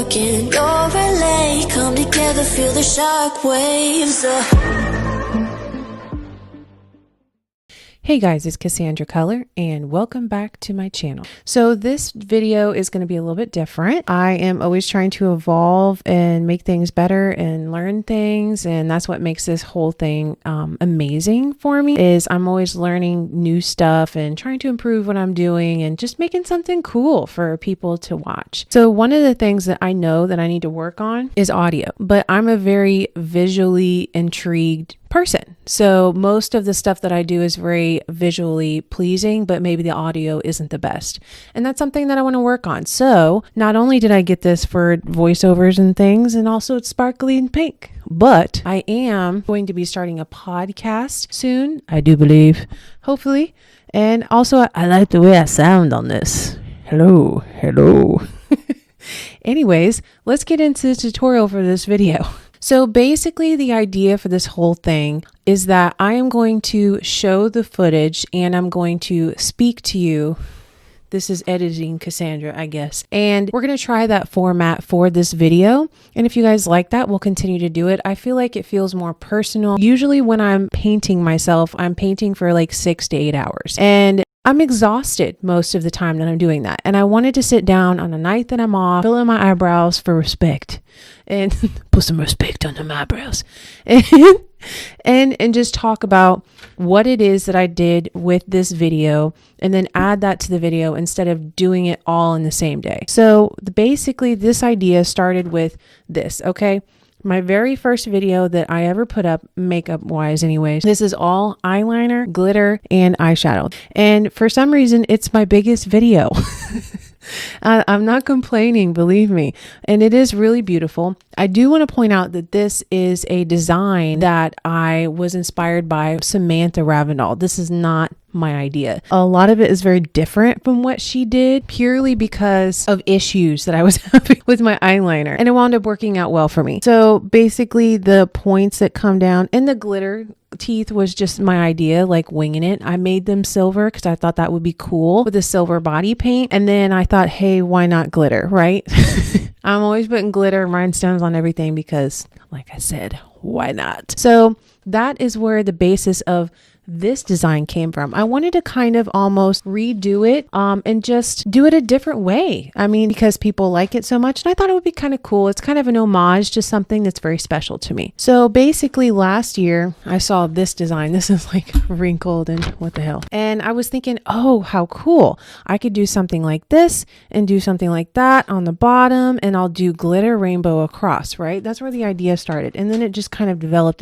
again. You're LA, come together, feel the shock waves. Hey guys, it's Cassandra Color and welcome back to my channel. So this video is going to be a little bit different. I am always trying to evolve and make things better and learn things, and that's what makes this whole thing amazing for me, is I'm always learning new stuff and trying to improve what I'm doing and just making something cool for people to watch. So one of the things that I know that I need to work on is audio, but I'm a very visually intrigued person. So most of the stuff that I do is very visually pleasing, but maybe the audio isn't the best. And that's something that I want to work on. So not only did I get this for voiceovers and things, and also it's sparkly and pink, but I am going to be starting a podcast soon, I do believe, hopefully. And also I like the way I sound on this. Hello. Anyways, let's get into the tutorial for this video. So basically the idea for this whole thing is that I am going to show the footage and I'm going to speak to you. This is editing Cassandra, I guess. And we're going to try that format for this video. And if you guys like that, we'll continue to do it. I feel like it feels more personal. Usually when I'm painting myself, I'm painting for like 6 to 8 hours. And I'm exhausted most of the time that I'm doing that. And I wanted to sit down on a night that I'm off, fill in my eyebrows for respect and put some respect on my eyebrows and just talk about what it is that I did with this video and then add that to the video instead of doing it all in the same day. So basically this idea started with this, okay? My very first video that I ever put up, makeup wise anyways, this is all eyeliner, glitter, and eyeshadow. And for some reason, it's my biggest video. I'm not complaining, believe me. And it is really beautiful. I do want to point out that this is a design that I was inspired by Samantha Ravenel. This is not my idea. A lot of it is very different from what she did purely because of issues that I was having with my eyeliner, and it wound up working out well for me. So basically the points that come down and the glitter teeth was just my idea, like winging it. I made them silver because I thought that would be cool with a silver body paint. And then I thought, hey, why not glitter, right? I'm always putting glitter and rhinestones on everything because, like I said, why not? So that is where the basis of this design came from. I wanted to kind of almost redo it and just do it a different way. I mean, because people like it so much, and I thought it would be kind of cool. It's kind of an homage to something that's very special to me. So basically last year I saw this design. This is like wrinkled and what the hell. And I was thinking, oh, how cool. I could do something like this and do something like that on the bottom, and I'll do glitter rainbow across, right? That's where the idea started. And then it just kind of developed.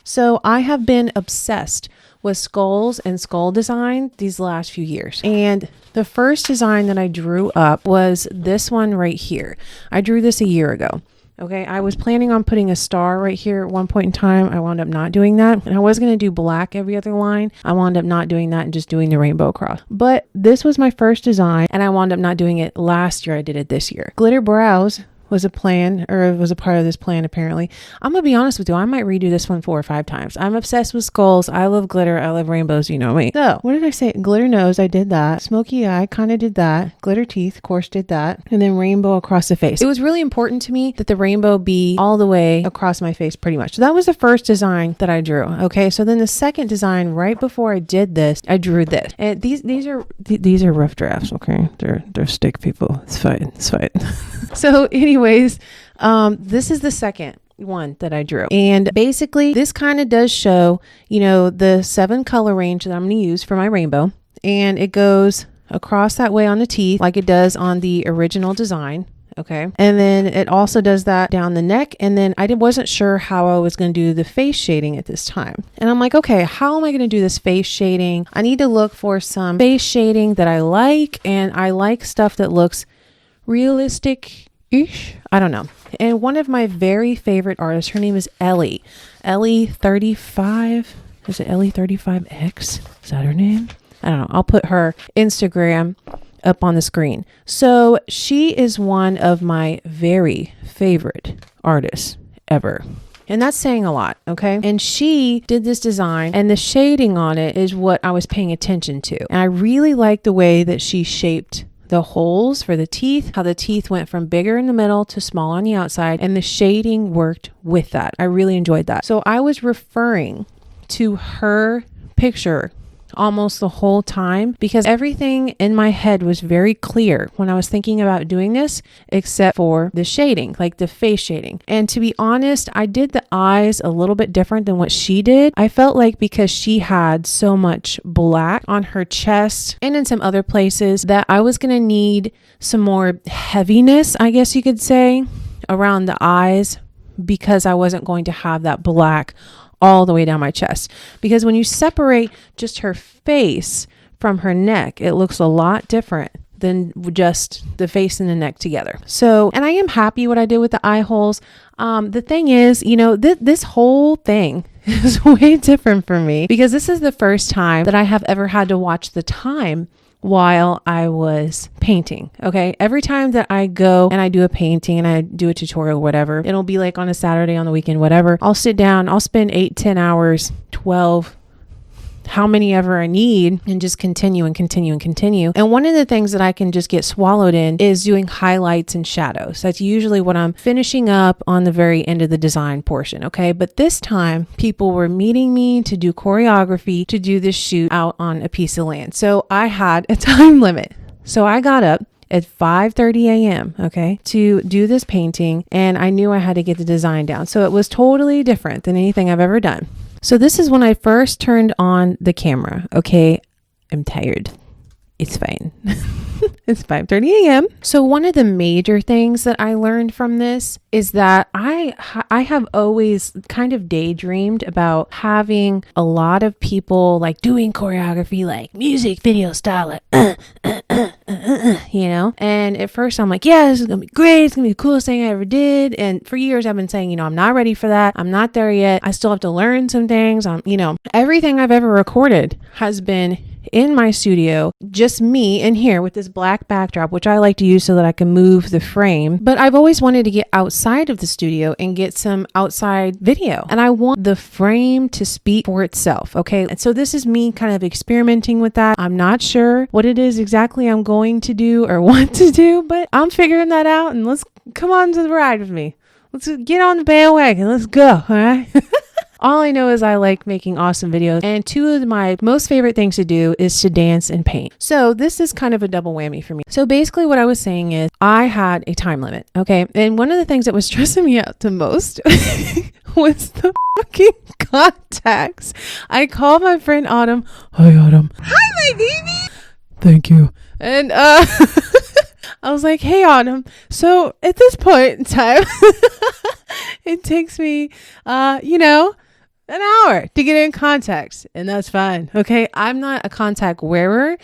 So I have been obsessed with skulls and skull design these last few years. And the first design that I drew up was this one right here. I drew this a year ago. Okay, I was planning on putting a star right here at one point in time. I wound up not doing that. And I was going to do black every other line. I wound up not doing that and just doing the rainbow across. But this was my first design, and I wound up not doing it last year. I did it this year. Glitter brows was a plan, or was a part of this plan apparently. I'm gonna be honest with you, I might redo this one 4 or 5 times. I'm obsessed with skulls. I love glitter. I love rainbows, you know me. So what did I say? Glitter nose, I did that. Smoky eye, kind of did that. Glitter teeth, of course, did that. And then rainbow across the face. It was really important to me that the rainbow be all the way across my face pretty much. So that was the first design that I drew. Okay, so then the second design, right before I did this, I drew this. And these are rough drafts, okay? They're stick people. It's fine. So anyways, this is the second one that I drew. And basically this kind of does show, you know, the 7 color range that I'm going to use for my rainbow. And it goes across that way on the teeth like it does on the original design. Okay. And then it also does that down the neck. And then I wasn't sure how I was going to do the face shading at this time. And I'm like, okay, how am I going to do this face shading? I need to look for some face shading that I like. And I like stuff that looks realistic-ish. I don't know. And one of my very favorite artists, her name is Ellie 35. Is it Ellie 35X? Is that her name? I don't know. I'll put her Instagram up on the screen. So she is one of my very favorite artists ever. And that's saying a lot, okay? And she did this design, and the shading on it is what I was paying attention to. And I really like the way that she shaped the holes for the teeth, how the teeth went from bigger in the middle to small on the outside, and the shading worked with that. I really enjoyed that. So I was referring to her picture almost the whole time because everything in my head was very clear when I was thinking about doing this, except for the shading, like the face shading. And to be honest, I did the eyes a little bit different than what she did. I felt like because she had so much black on her chest and in some other places that I was going to need some more heaviness, I guess you could say, around the eyes because I wasn't going to have that black all the way down my chest. Because when you separate just her face from her neck, it looks a lot different than just the face and the neck together. So, and I am happy what I did with the eye holes. The thing is, you know, this whole thing is way different for me because this is the first time that I have ever had to watch the time while I was painting. Okay. Every time that I go and I do a painting and I do a tutorial, whatever, it'll be like on a Saturday, on the weekend, whatever. I'll sit down, I'll spend 8, 10 hours, 12, how many ever I need, and just continue and continue and continue. And one of the things that I can just get swallowed in is doing highlights and shadows. That's usually what I'm finishing up on the very end of the design portion. Okay. But this time people were meeting me to do choreography, to do this shoot out on a piece of land. So I had a time limit. So I got up at 5:30 a.m. okay, to do this painting, and I knew I had to get the design down. So it was totally different than anything I've ever done. So this is when I first turned on the camera. Okay, I'm tired. It's fine. It's 5:30 a.m. So one of the major things that I learned from this is that I have always kind of daydreamed about having a lot of people like doing choreography, like music video style, like, you know? And at first I'm like, yeah, this is gonna be great. It's gonna be the coolest thing I ever did. And for years I've been saying, you know, I'm not ready for that. I'm not there yet. I still have to learn some things. You know, everything I've ever recorded has been in my studio, just me in here with this black backdrop, which I like to use so that I can move the frame. But I've always wanted to get outside of the studio and get some outside video. And I want the frame to speak for itself. Okay. And so this is me kind of experimenting with that. I'm not sure what it is exactly I'm going to do or want to do, but I'm figuring that out, and let's come on to the ride with me. Let's get on the bandwagon. Let's go. All right. All I know is I like making awesome videos, and two of my most favorite things to do is to dance and paint. So this is kind of a double whammy for me. So basically what I was saying is I had a time limit. Okay. And one of the things that was stressing me out the most was the fucking contacts. I called my friend Autumn. Hi, Autumn. Hi, my baby. Thank you. And I was like, hey, Autumn. So at this point in time, it takes me, an hour to get in contacts, and that's fine. Okay. I'm not a contact wearer.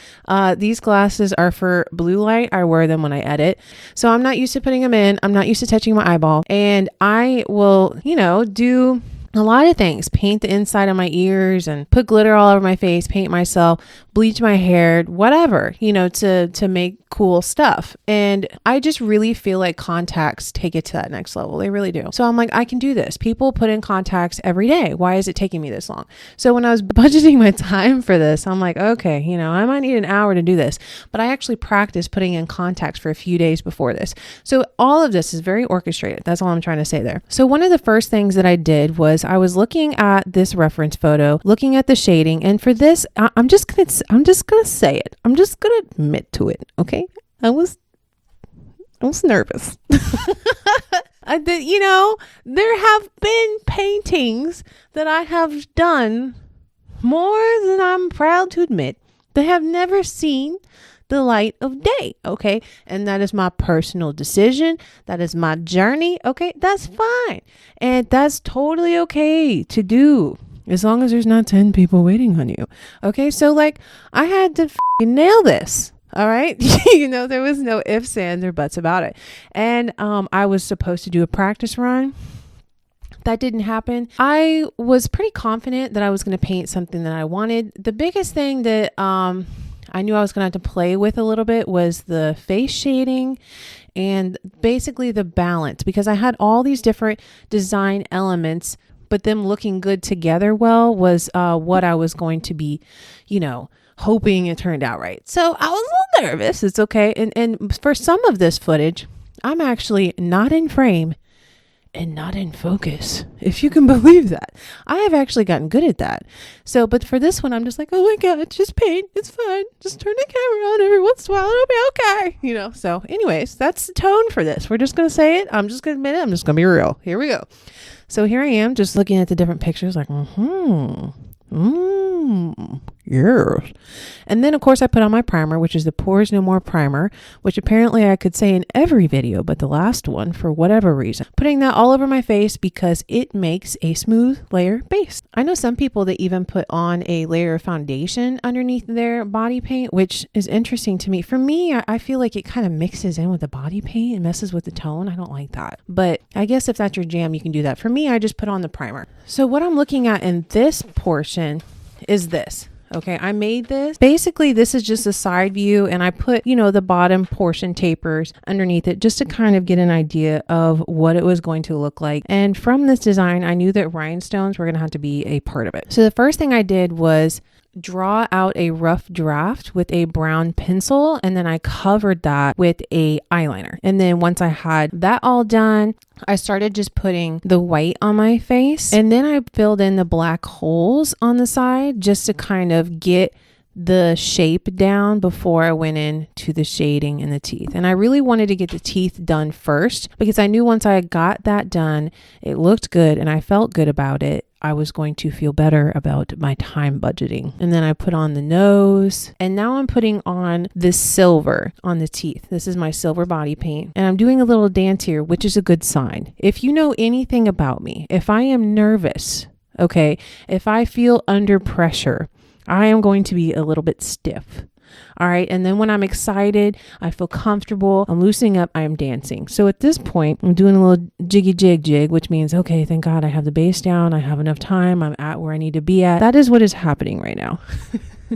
These glasses are for blue light. I wear them when I edit. So I'm not used to putting them in. I'm not used to touching my eyeball, and I will, do a lot of things, paint the inside of my ears and put glitter all over my face, paint myself, bleach my hair, whatever, to make cool stuff. And I just really feel like contacts take it to that next level. They really do. So I'm like, I can do this. People put in contacts every day. Why is it taking me this long? So when I was budgeting my time for this, I'm like, okay, I might need an hour to do this, but I actually practiced putting in contacts for a few days before this. So all of this is very orchestrated. That's all I'm trying to say there. So one of the first things that I did was I was looking at this reference photo, looking at the shading. And for this, I'm just going to say it. I'm just going to admit to it. Okay. I was nervous. There have been paintings that I have done more than I'm proud to admit that have never seen the light of day. Okay. And that is my personal decision. That is my journey. Okay. That's fine. And that's totally okay to do, as long as there's not 10 people waiting on you. Okay. So I had to nail this. All right. There was no ifs, ands, or buts about it. And I was supposed to do a practice run. That didn't happen. I was pretty confident that I was going to paint something that I wanted. The biggest thing that I knew I was going to have to play with a little bit was the face shading and basically the balance, because I had all these different design elements, but them looking good together well was what I was going to be, hoping it turned out right. So I was a little nervous. It's okay. And for some of this footage, I'm actually not in frame and not in focus, if you can believe that. I have actually gotten good at that. So, but for this one, I'm just like, oh my God, just paint. It's fine. Just turn the camera on every once in a while. It'll be okay. You know, so anyways, that's the tone for this. We're just going to say it. I'm just going to admit it. I'm just going to be real. Here we go. So here I am just looking at the different pictures like, yes. And then of course I put on my primer, which is the Pores No More primer, which apparently I could say in every video, but the last one for whatever reason. Putting that all over my face because it makes a smooth layer base. I know some people that even put on a layer of foundation underneath their body paint, which is interesting to me. For me, I feel like it kind of mixes in with the body paint and messes with the tone. I don't like that. But I guess if that's your jam, you can do that. For me, I just put on the primer. So what I'm looking at in this portion is this. Okay, I made this. Basically, this is just a side view and I put, you know, the bottom portion tapers underneath it just to kind of get an idea of what it was going to look like. And from this design, I knew that rhinestones were going to have to be a part of it. So the first thing I did was draw out a rough draft with a brown pencil, and then I covered that with a eyeliner. And then once I had that all done, I started just putting the white on my face, and then I filled in the black holes on the side just to kind of get the shape down before I went into the shading and the teeth. And I really wanted to get the teeth done first because I knew once I got that done, it looked good and I felt good about it. I was going to feel better about my time budgeting. And then I put on the nose, and now I'm putting on this silver on the teeth. This is my silver body paint, and I'm doing a little dance here, which is a good sign. If you know anything about me, if I am nervous, okay, if I feel under pressure, I am going to be a little bit stiff. All right. And then when I'm excited, I feel comfortable, I'm loosening up, I am dancing. So at this point, I'm doing a little jiggy jig, which means, okay, thank God I have the base down. I have enough time. I'm at where I need to be at. That is what is happening right now.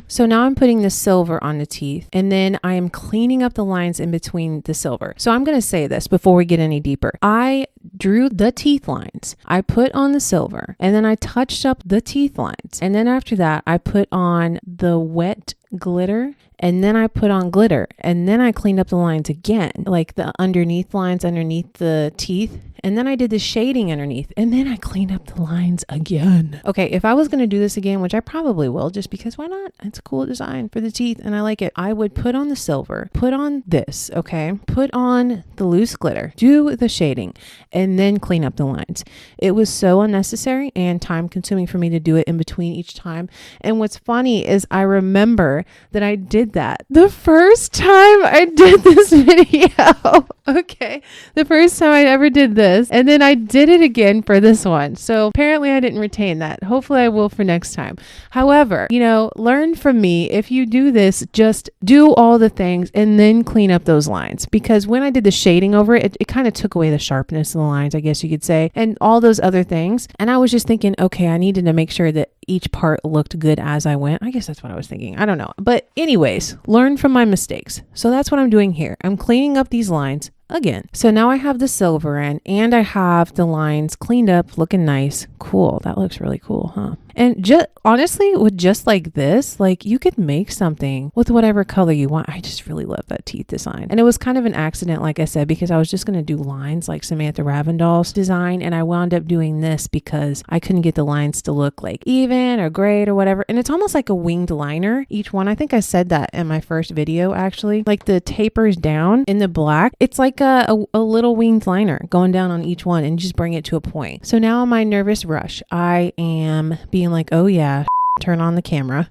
So now I'm putting the silver on the teeth, and then I am cleaning up the lines in between the silver. So I'm going to say this before we get any deeper. I drew the teeth lines. I put on the silver, and then I touched up the teeth lines. And then after that, I put on the wet glitter, and then I put on glitter, and then I cleaned up the lines again, like the underneath lines underneath the teeth. And then I did the shading underneath, and then I cleaned up the lines again. Okay, if I was going to do this again, which I probably will, just because why not? It's a cool design for the teeth and I like it. I would put on the silver, put on this, okay? Put on the loose glitter, do the shading, and then clean up the lines. It was so unnecessary and time consuming for me to do it in between each time. And what's funny is I remember that I did that the first time I did this video. Okay, the first time I ever did this. And then I did it again for this one. So apparently I didn't retain that. Hopefully I will for next time. However, you know, learn from me. If you do this, just do all the things and then clean up those lines. Because when I did the shading over it, it kind of took away the sharpness of the lines, I guess you could say, and all those other things. And I was just thinking, okay, I needed to make sure that each part looked good as I went. I guess that's what I was thinking. I don't know. But anyways, learn from my mistakes. So that's what I'm doing here. I'm cleaning up these lines again. So now I have the silver in and I have the lines cleaned up, looking nice. Cool. That looks really cool, huh? And just honestly, with just like this, like you could make something with whatever color you want. I just really love that teeth design. And it was kind of an accident, like I said, because I was just going to do lines like Samantha Ravindal's design. And I wound up doing this because I couldn't get the lines to look like even or great or whatever. And it's almost like a winged liner, each one. I think I said that in my first video, actually. Like the tapers down in the black, it's like a little winged liner going down on each one and just bring it to a point. So now on my nervous rush, I am being like, oh yeah, turn on the camera.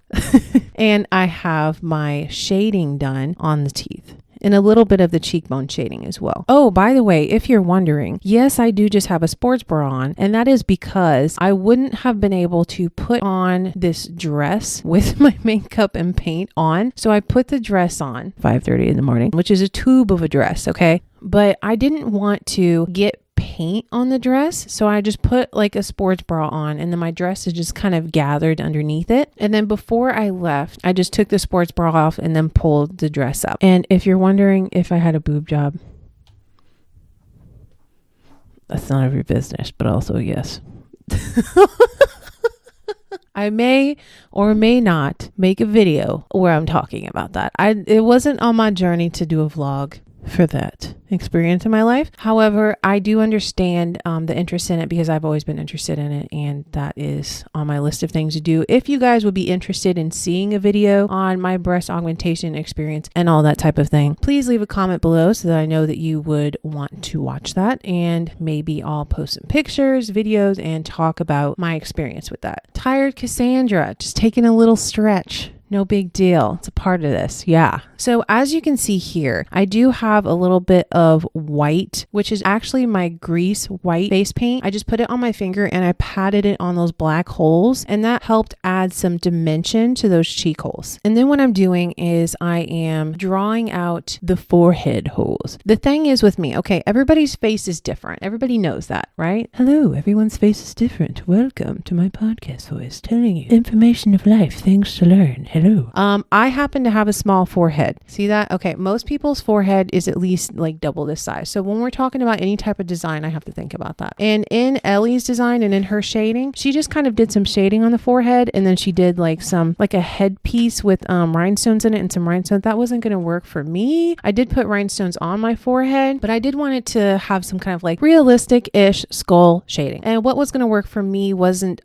And I have my shading done on the teeth and a little bit of the cheekbone shading as well. Oh, by the way, if you're wondering, yes, I do just have a sports bra on, and that is because I wouldn't have been able to put on this dress with my makeup and paint on. So I put the dress on 5:30 in the morning, which is a tube of a dress, okay? But I didn't want to get paint on the dress, so I just put like a sports bra on, and then my dress is just kind of gathered underneath it. And then before I left, I just took the sports bra off and then pulled the dress up. And if you're wondering if I had a boob job, that's none of your business, but also yes. I I may or may not make a video where I'm talking about that. It wasn't on my journey to do a vlog for that experience in my life. However, I do understand the interest in it because I've always been interested in it, and that is on my list of things to do. If you guys would be interested in seeing a video on my breast augmentation experience and all that type of thing, please leave a comment below so that I know that you would want to watch that, and maybe I'll post some pictures, videos, and talk about my experience with that. Tired Cassandra, just taking a little stretch. No big deal. It's a part of this. Yeah. So as you can see here, I do have a little bit of white, which is actually my grease white face paint. I just put it on my finger and I patted it on those black holes, and that helped add some dimension to those cheek holes. And then what I'm doing is I am drawing out the forehead holes. The thing is with me, okay, everybody's face is different. Everybody knows that, right? Hello, everyone's face is different. Welcome to my podcast voice telling you information of life, things to learn. Hello. I happen to have a small forehead. See that? Okay. Most people's forehead is at least like double this size. So when we're talking about any type of design, I have to think about that. And in Ellie's design and in her shading, she just kind of did some shading on the forehead. And then she did like a headpiece with rhinestones in it and some rhinestones. That wasn't going to work for me. I did put rhinestones on my forehead, but I did want it to have some kind of like realistic-ish skull shading. And what was going to work for me wasn't,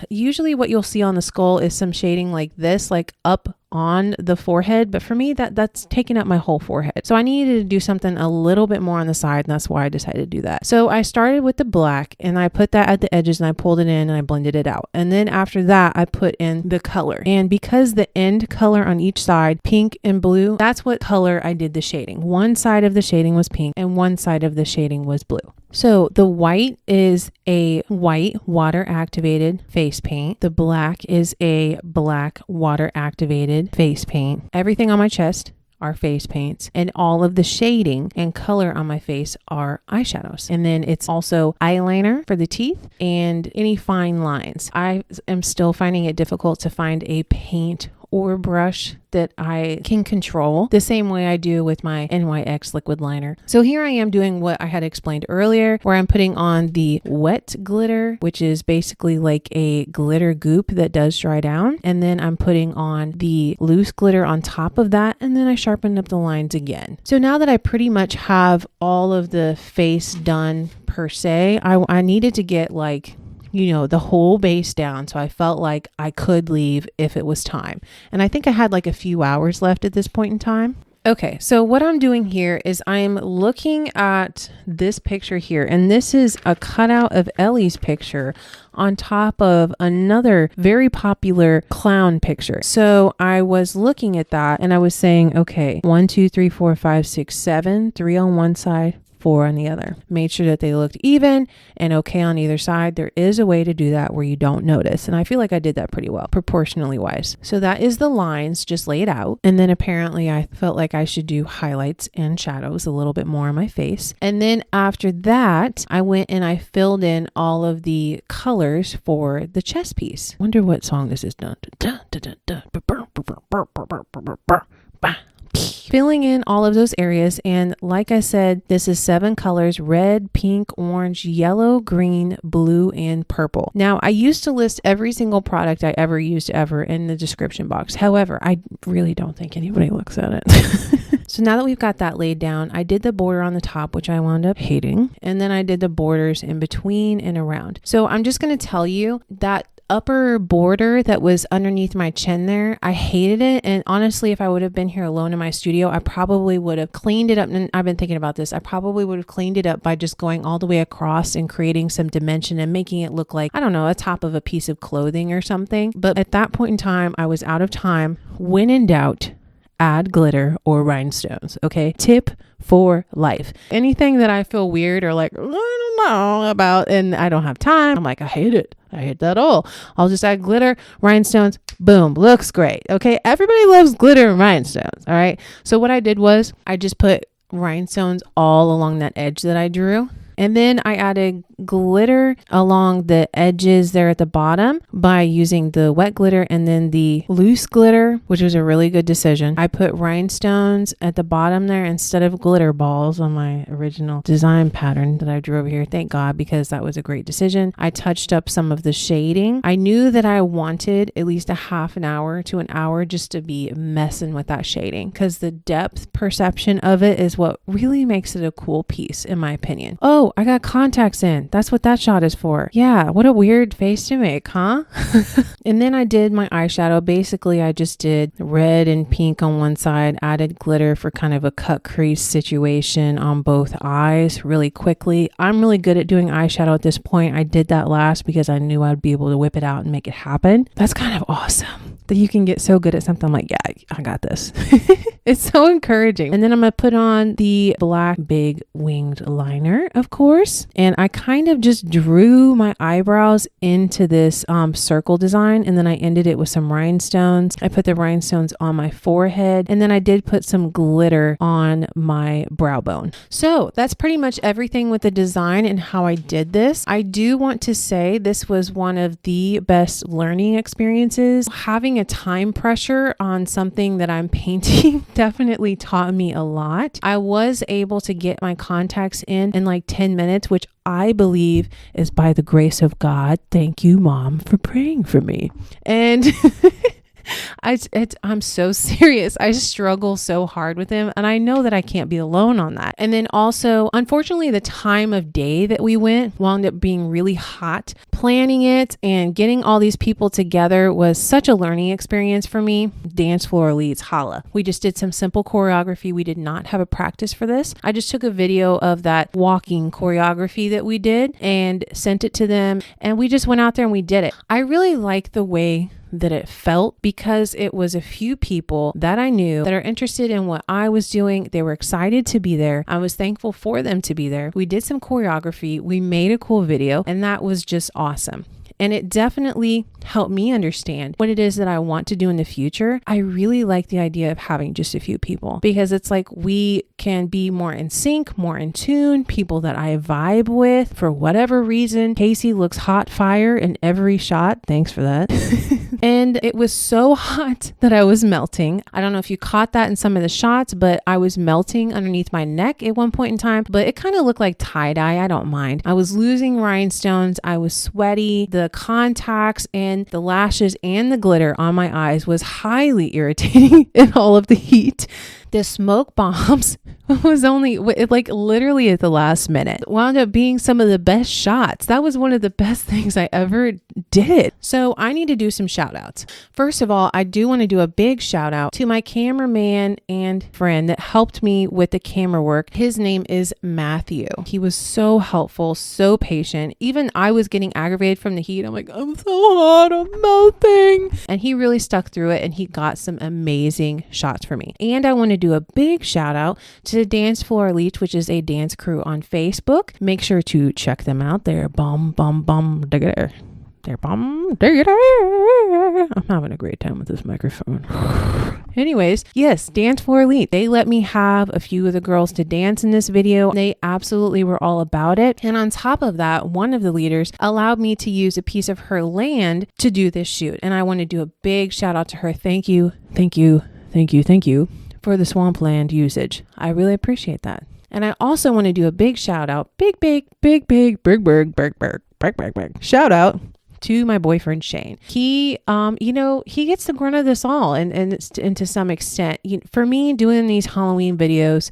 usually what you'll see on the skull is some shading like this, like up on the forehead, but for me that's taking up my whole forehead. So I needed to do something a little bit more on the side, and that's why I decided to do that. So I started with the black and I put that at the edges and I pulled it in and I blended it out. And then after that I put in the color. And because the end color on each side, pink and blue, that's what color I did the shading. One side of the shading was pink and one side of the shading was blue. So the white is a white water activated face paint. The black is a black water activated face paint. Everything on my chest are face paints, and all of the shading and color on my face are eyeshadows. And then it's also eyeliner for the teeth and any fine lines. I am still finding it difficult to find a paint or brush that I can control the same way I do with my NYX liquid liner. So here I am doing what I had explained earlier, where I'm putting on the wet glitter, which is basically like a glitter goop that does dry down. And then I'm putting on the loose glitter on top of that. And then I sharpened up the lines again. So now that I pretty much have all of the face done per se, I needed to get like, you know, the whole base down. So I felt like I could leave if it was time. And I think I had like a few hours left at this point in time. Okay, so what I'm doing here is I'm looking at this picture here, and this is a cutout of Ellie's picture on top of another very popular clown picture. So I was looking at that and I was saying, okay, 1, 2, 3, 4, 5, 6, 7, 3 on one side, 4 on the other. Made sure that they looked even and okay on either side. There is a way to do that where you don't notice. And I feel like I did that pretty well, proportionally wise. So that is the lines just laid out. And then apparently I felt like I should do highlights and shadows a little bit more on my face. And then after that, I went and I filled in all of the colors for the chest piece. Wonder what song this is. Filling in all of those areas, and like I said, this is 7 colors: red, pink, orange, yellow, green, blue, and purple. Now I used to list every single product I ever used ever in the description box. However, I really don't think anybody looks at it. So now that we've got that laid down, I did the border on the top, which I wound up hating, and then I did the borders in between and around. So I'm just going to tell you that upper border that was underneath my chin there, I hated it. And honestly, if I would have been here alone in my studio, I probably would have cleaned it up. And I've been thinking about this. I probably would have cleaned it up by just going all the way across and creating some dimension and making it look like, I don't know, a top of a piece of clothing or something. But at that point in time, I was out of time. When in doubt, add glitter or rhinestones. Okay. Tip for life. Anything that I feel weird or like, I don't know about, and I don't have time, I'm like, I hate it. I hate that all. I'll just add glitter, rhinestones, boom, looks great. Okay. Everybody loves glitter and rhinestones. All right. So what I did was I just put rhinestones all along that edge that I drew. And then I added glitter along the edges there at the bottom by using the wet glitter and then the loose glitter, which was a really good decision. I put rhinestones at the bottom there instead of glitter balls on my original design pattern that I drew over here. Thank God, because that was a great decision. I touched up some of the shading. I knew that I wanted at least a half an hour to an hour just to be messing with that shading, because the depth perception of it is what really makes it a cool piece, in my opinion. Oh, I got contacts in. That's what that shot is for. Yeah, what a weird face to make, huh? And then I did my eyeshadow. Basically, I just did red and pink on one side, added glitter for kind of a cut crease situation on both eyes really quickly. I'm really good at doing eyeshadow at this point. I did that last because I knew I'd be able to whip it out and make it happen. That's kind of awesome that you can get so good at something. I'm like, yeah, I got this. It's so encouraging. And then I'm going to put on the black big winged liner, of course. And I kind of just drew my eyebrows into this circle design. And then I ended it with some rhinestones. I put the rhinestones on my forehead. And then I did put some glitter on my brow bone. So that's pretty much everything with the design and how I did this. I do want to say this was one of the best learning experiences. Having a time pressure on something that I'm painting definitely taught me a lot. I was able to get my contacts in like 10 minutes, which I believe is by the grace of God. Thank you, Mom, for praying for me. And I'm so serious. I struggle so hard with him, and I know that I can't be alone on that. And then also, unfortunately, the time of day that we went wound up being really hot. Planning it and getting all these people together was such a learning experience for me. Dance floor leads, holla. We just did some simple choreography. We did not have a practice for this. I just took a video of that walking choreography that we did and sent it to them, and we just went out there and we did it. I really like the way that it felt because it was a few people that I knew that are interested in what I was doing. They were excited to be there. I was thankful for them to be there. We did some choreography. We made a cool video, and that was just awesome. And it definitely helped me understand what it is that I want to do in the future. I really like the idea of having just a few people because it's like we can be more in sync, more in tune, people that I vibe with for whatever reason. Casey looks hot fire in every shot. Thanks for that. And it was so hot that I was melting. I don't know if you caught that in some of the shots, but I was melting underneath my neck at one point in time, but it kind of looked like tie-dye. I don't mind. I was losing rhinestones. I was sweaty. The contacts and the lashes and the glitter on my eyes was highly irritating in all of the heat. The smoke bombs was only like literally at the last minute. It wound up being some of the best shots. That was one of the best things I ever did. So I need to do some shout outs. First of all, I do want to do a big shout out to my cameraman and friend that helped me with the camera work. His name is Matthew. He was so helpful, so patient. Even I was getting aggravated from the heat. I'm like, I'm so hot, I'm melting. And he really stuck through it and he got some amazing shots for me. And I want to do a big shout out to Dance Floor Elite, which is a dance crew on Facebook. Make sure to check them out. They're bomb, bomb, bomb, digger. They're bomb, digger. I'm having a great time with this microphone. Anyways, yes, Dance Floor Elite. They let me have a few of the girls to dance in this video. They absolutely were all about it. And on top of that, one of the leaders allowed me to use a piece of her land to do this shoot. And I want to do a big shout out to her. Thank you, thank you, thank you, thank you for the swampland usage. I really appreciate that. And I also want to do a big shout out, big shout out to my boyfriend Shane. He he gets the grunt of this all and to some extent. For me, doing these Halloween videos,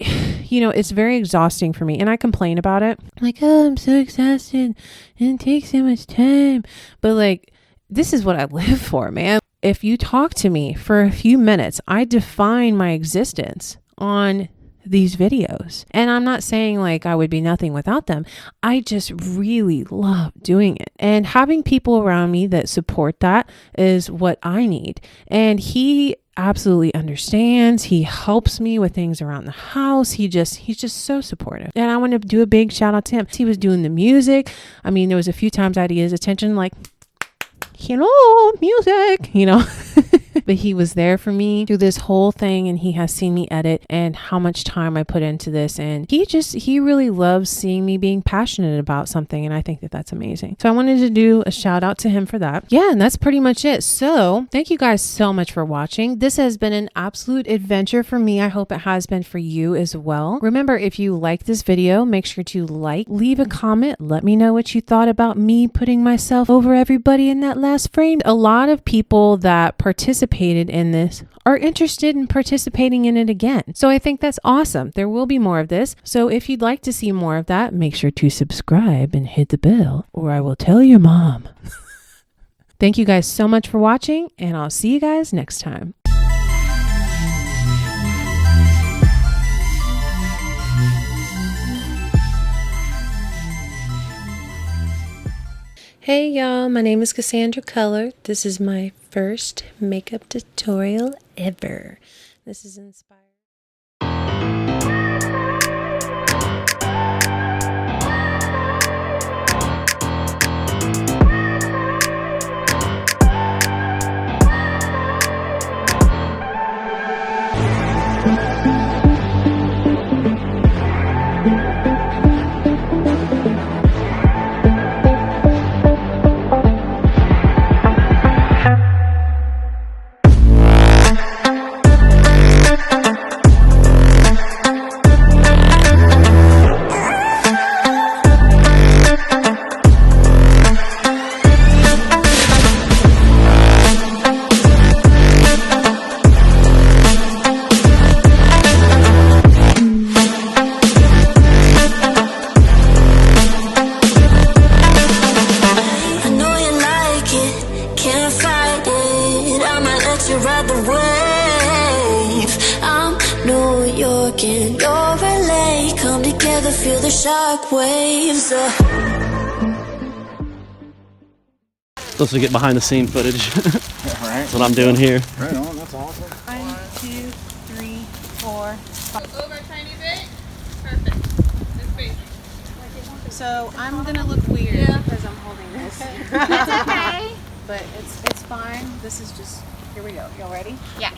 it's very exhausting for me, and I complain about it. I'm like, oh, I'm so exhausted and it takes so much time. But like, this is what I live for, man. If you talk to me for a few minutes, I define my existence on these videos. And I'm not saying like I would be nothing without them. I just really love doing it. And having people around me that support that is what I need. And he absolutely understands. He helps me with things around the house. He's just so supportive. And I want to do a big shout out to him. He was doing the music. I mean, there was a few times I had his attention like, hello, music, but he was there for me through this whole thing, and he has seen me edit and how much time I put into this, and he really loves seeing me being passionate about something, and I think that that's amazing. So I wanted to do a shout out to him for that. Yeah, and that's pretty much it. So thank you guys so much for watching. This has been an absolute adventure for me. I hope it has been for you as well. Remember, if you like this video, make sure to leave a comment, let me know what you thought about me putting myself over everybody in that last frame. A lot of people that participated in this are interested in participating in it again. So I think that's awesome. There will be more of this. So if you'd like to see more of that, make sure to subscribe and hit the bell, or I will tell your mom. Thank you guys so much for watching, and I'll see you guys next time. Hey y'all, my name is Cassandra Color. This is my first makeup tutorial ever. This is inspired. Ride the wave. I'm New York and you're LA. Come together, feel the shock waves. Supposed to get behind the scene footage. Right. That's what I'm doing here. Right on, that's awesome. 1, 2, 3, 4, 5. Over a tiny bit. Perfect. It's basic. So I'm gonna look weird because I'm holding this. It's okay. But it's fine. This is just, here we go. Y'all ready? Yes.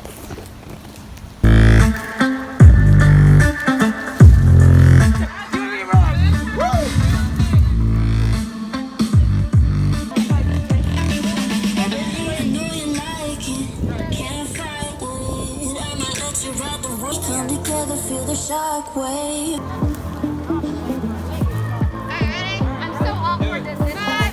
Come together, feel the shock wave. Alright, I'm so awkward this time.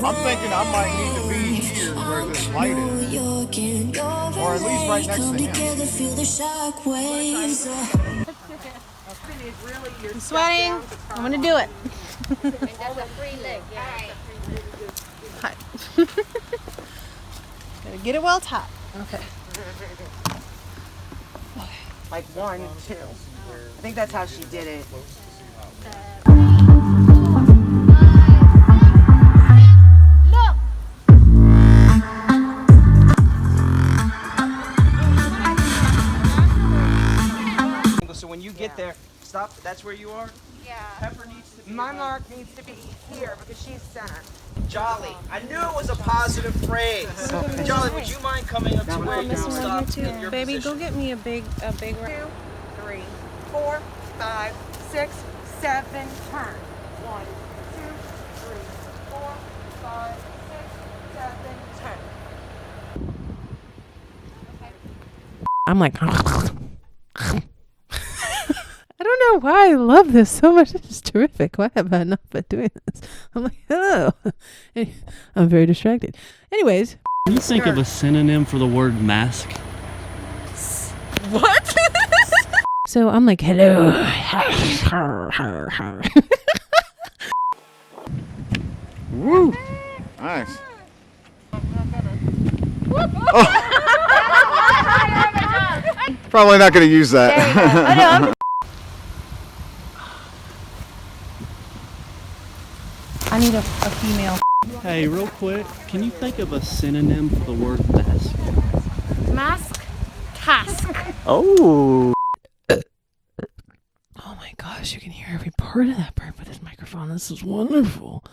I'm thinking I might need to be here where this light is. Or at least right next to him. I'm sweating. I'm gonna do it. That's a free leg. Yeah. Hi. Gotta get it well tight. Okay. Like 1, 2. I think that's how she did it. Look. So when you get there, stop. That's where you are. Yeah. Pepper needs to be. My mark needs to be here because she's center. Jolly. I knew it was a positive phrase. Jolly, would you mind coming up to where you can stop in your Baby, position? go get me a big 2, 3, 4, 5, 6, 7, turn. 1, 2, 3, 4, 5, 6, 7, turn. I'm like, I don't know why I love this so much. This is terrific. Why have I not been doing this? I'm like, hello. I'm very distracted. Anyways. Can you think of a synonym for the word mask? What? So I'm like, hello. Woo! Nice. Probably not going to use that. I need a female. Hey, real quick, can you think of a synonym for the word mask? Mask. Task. Oh. Oh my gosh, you can hear every part of that bird with this microphone. This is wonderful.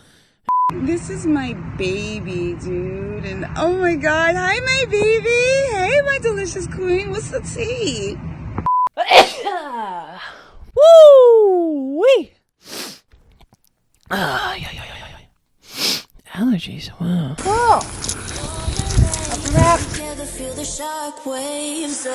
This is my baby, dude. And oh my god, hi my baby. Hey my delicious queen. What's the tea? Woo wee. Allergies. Wow. Together, feel the shock waves.